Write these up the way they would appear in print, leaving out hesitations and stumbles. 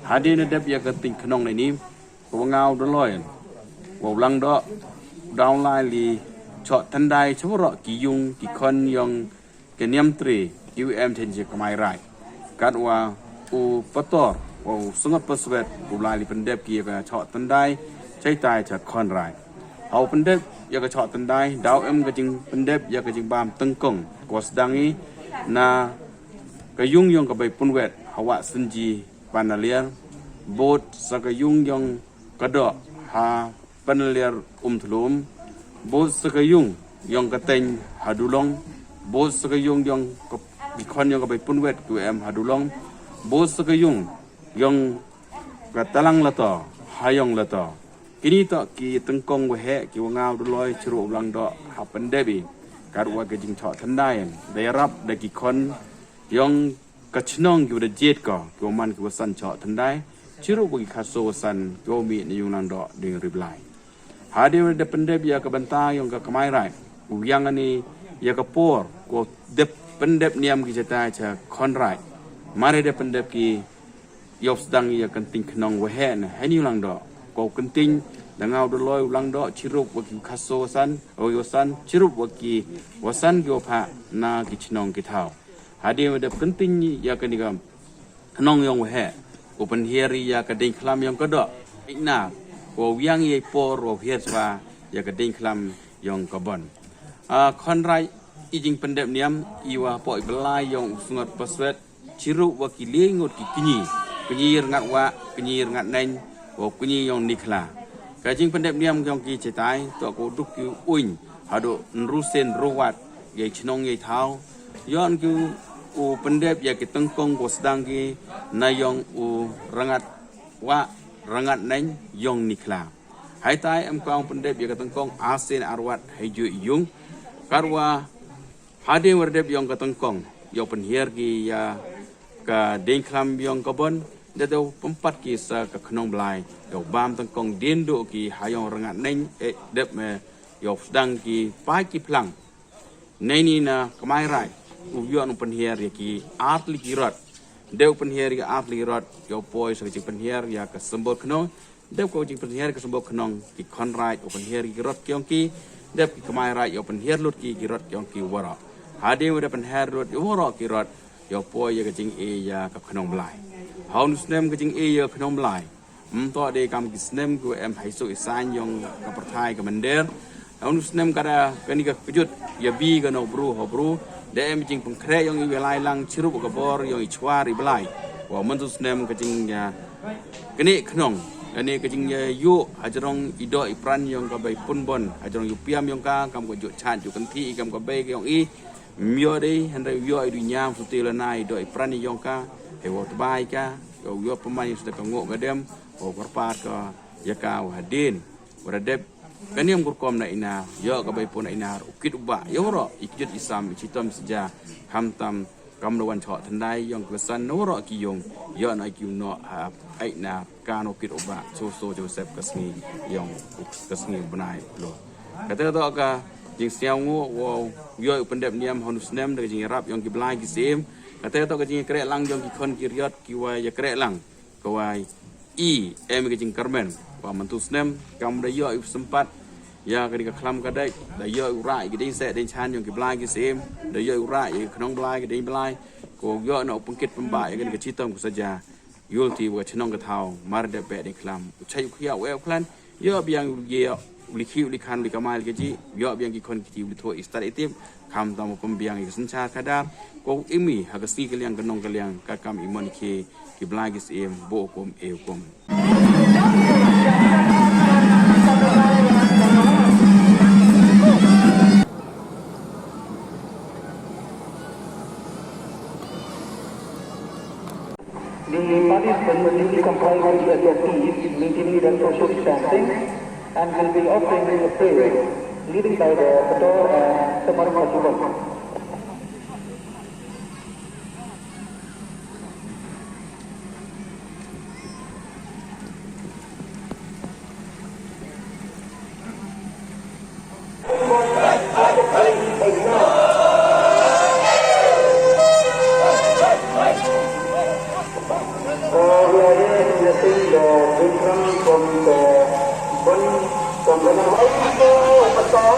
hadi na dep ya keting kenong này ní của ngao đó loi của lăng đó downline li chọn thân đai chỗ rõ kỳ dung kỳ con yong cái niệm tri UM trên chỉ có mai rai cát wa u pator u sungat paswet u lai li pendep kia cái chọn thân đai trái tai chặt con rai hậu pendep ya cái chọn thân đai đào em cái chừng pendep ya cái chừng bam tưng công của sedang ini na cái dung yong cái bay pun wet hawa senji panalier bot sakayung yong kadok ha panalier thlum bot sakayung yong kateng hadulong bot sakayung yong bikon yong bay pun wet tu em hadulong bot sakayung yong katalang lato hayong lato kini to ki tengkong we he ki ngau du loi chru lang do ha pandebi karwa ke jing tho thandaiได้รับได้กี่คนยองกะชนองอยู่ได้เจ็ดก็ก็มันก็สันเฉาะทันได้ชิรุบุกิคาโซสันก็มีในยุงนังดอกดึงริบไลหาเดียวได้เป็นเดบยากะบันตายองกะกะไม้ไรอุยังอันนี้ยากะปอร์ก็เดบเป็นเดบเนียมกิจะตายจะคอนไรมาได้เป็นเดบกียอบสดังยากันติงขนองวะแห่นะให้นิวลังดอกก็กันติงดังเอาดลอยลังดอกชิรุบุกิคาโซสันโอยสันชิรุบุกิวสันโยภะนากิชนองกิเท่าhadir ada penting ya kan digam kenong yang we open here ya ka ding klam yang kodok ina ko wiang ye por ro hiet swa ya ka ding klam yang kabon khon rai i jing pendep niam iwa poi belai yang sungat paswet chiru wa ki le ngot ki kinyi ngat wa kinyi ngat neng wo kinyi yang nikla ka jing pendep niam yang ki cetai to ko duk ki uin hado nrusen rowat ye chnong ye thau yon ku u pendep ya ki tengkong ko sedang ki nayong u rangat wa rangat neng yong nikla hai tai am kong pendep ya ki tengkong asen arwat hai ju yung karwa hade wardep yong ki tengkong yo penhier ki ya ka dengklam yong kabon da do pempat ki sa ka knong blai yo bam tengkong dendo ki hayong rangat neng dep me yo sedang ki pai ki plang neni na kamai rai ubion penhiar ya ki atli kirot deu penhiar ya atli kirot yo poi sa ki penhiar ya ka sembol knong deu ko ji penhiar ka sembol knong ki konrai penhiar kirot kyong ki deu ki kamai rai yo penhiar lut ki kirot kyong ki wara hade udah penhiar lut yo wara kirot yo poi ya ka jing e ya ka knong blai haun snem ka jing e ya knong blai to de kam ki snem ku em hai so isan yong ka perthai ka mender haun snem kada kani ka kujut ya bi ka no bru ho bru để em chinh phong khe yang yêu lai lang chiru bọc bor yang chua ri blai wa man tu snem ka ching ya kene knong ane ka ching yu ajrong ido ipran yang ka bai pun bon ajrong yu piam yang ka kam ko ju chan ju kan thi kam ka bai yang i myo dei han dei yo du nyam su ti la nai do ipran yang ka he wo bai ka yo pemai sudah ka ngo ka dem o korpat ka ya ka hadin waradep kaniam kurkom na ina yo ka bai pun ina ukit uba yo ro ikjut isam citom seja hamtam kam lawan chọ thandai yang kesan no ro ki yong yo na ki no ha ai na kan ukit uba so joseph kasni yang kasni benai lo kata to ka jing siao ngo wo yo pendep niam honus nem de jing rap yang ki blai ki sim kata to ka jing krek lang yang ki khon ki riot ki wa ya krek lang ko wa i em ke jing karmen wa mantu snem kam da yo sempat ya ketika kelam kadai da yo urai ke ding se ding chan yang ki blai ki sim da yo urai knong blai ke ding blai ko yo no pengkit pembai ke citom ku saja yulti wa chnong ka thau mar de pe ding kelam chai khia we plan yo biang ye likhiu likhan likamal ke ji yo biang ki kon ki li tho istar itim kam tam pembiang ki sencha kada ko imi ha ka si ke liang knong ke liang ka kam imon ki blai ki sim bo kom e kom The participants will need to comply with the SOPs, maintaining the social distancing, and will be offering a prayer, leading by the Pator and Samar Fajibal. Oh, yeah. Jangan ikut-ikutan.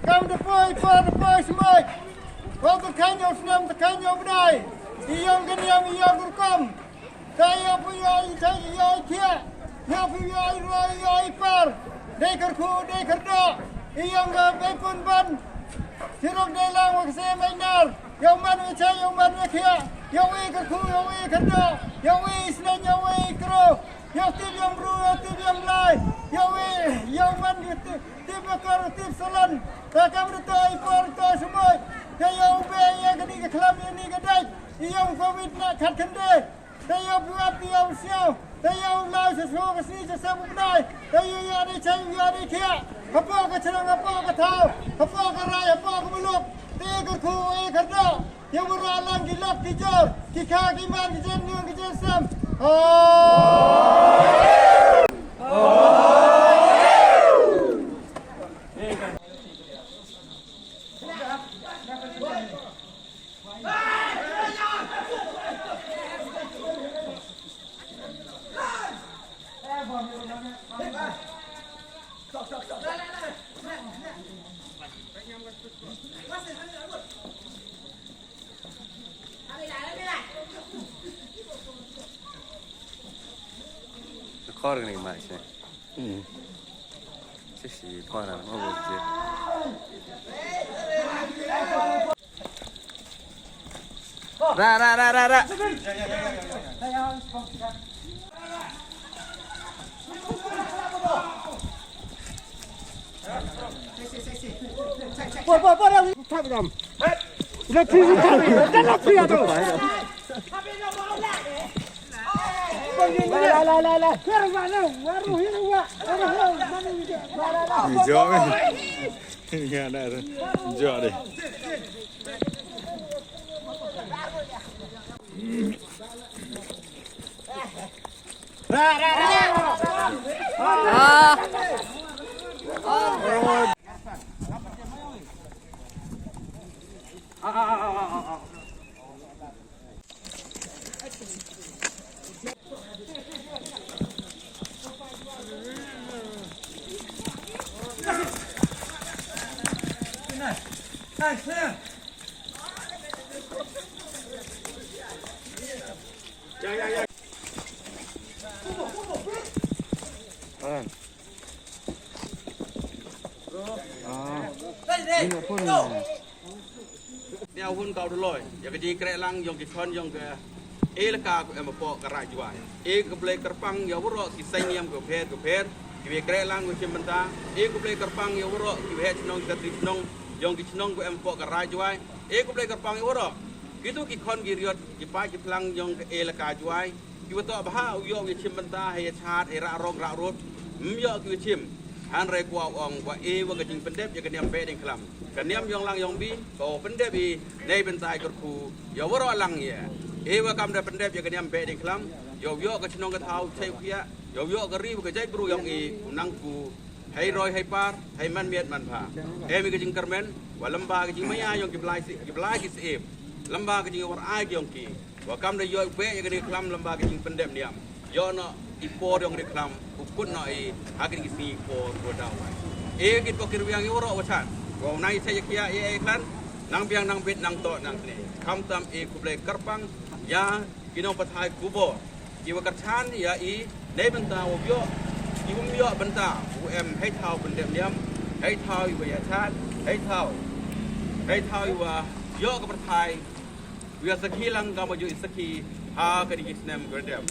Kau tepoi semai. Kau terkanyau senam terkanyau bedai. Iyong keniam iyong kurkom. Saya punya saya kia. Ya punya rai par. Dei kerku dei kerdo. Iyong ke bepun ban. Sirok dei lang wakse mainar. Yang mana saya yang mana kia. Yang we kerku yang we kerdo. Yang we islan yang we kero. Yang tip yang bru yang tip yang lai. Yang we yang mana tip bakar tip solan. Takam betul par tu semua. Yang be yang kini ke kelam ini kedai. Yang covid nak kat kende. Yang buat yang siau. Yang lai sesuatu kesini sesuatu bedai. Yang ada cai yang ada kia. Apa ke cerang apa ke tahu. Apa ke rai apa ke muluk. Dia kerku kerja. Yang beralang gilap kijor. Kika kiman kijen nyung kijen sam. Kor ni macam. Sesi kor apa boleh? Ra. Hijau kan? Ini ada hijau deh. Neo hun kau dulu, yang keji kerelang, yang kicon, yang ke elaka aku empok kerak jual. Ke play kerpang, yang buruk kisah ni yang ke per, kiwe kerelang aku cementa. Ke play kerpang, yang buruk kiwe cenong kita cenong, yang kicenong aku empok kerak jual. Ke play kerpang yang buruk, gitu kikon giriot, kipai kipelang yang ke elaka jual. Kiwe tu apa? Uyok kiwe cementa, hei chat, hei rak rot, myok kiwe cem. Han rai kuah ong kuah wa kejing pendep ya keniam be ding kelam keniam yong lang yong bi ko pendep bi nei bentai kerku ya woro lang ya wa kam da pendep ya keniam be ding kelam yo ka chnong ka thau chai khia yo ka ri ka jai bru yong unang ku hai roi hai par hai man miet man pha mi kejing kermen wa lamba kejing maya yong ki blai ki se lamba kejing war ai yong ki wa kam da yo be ya keniam kelam lamba kejing pendep niam yo no ipor yang reklam ukun noi akin kisi por bodau kit pokir wiang euro wacan wa nai saya kia klan nang biang nang bit nang to nang ni kam tam kuble kerpang ya kinong pathai kubo iwa kerchan ya nei benta obyo iwum yo benta hai thau bendem niam hai thau iwa ya chat hai thau iwa yo ka pathai wi sakhi lang ga maju sakhi ha ka di kisnem gerdem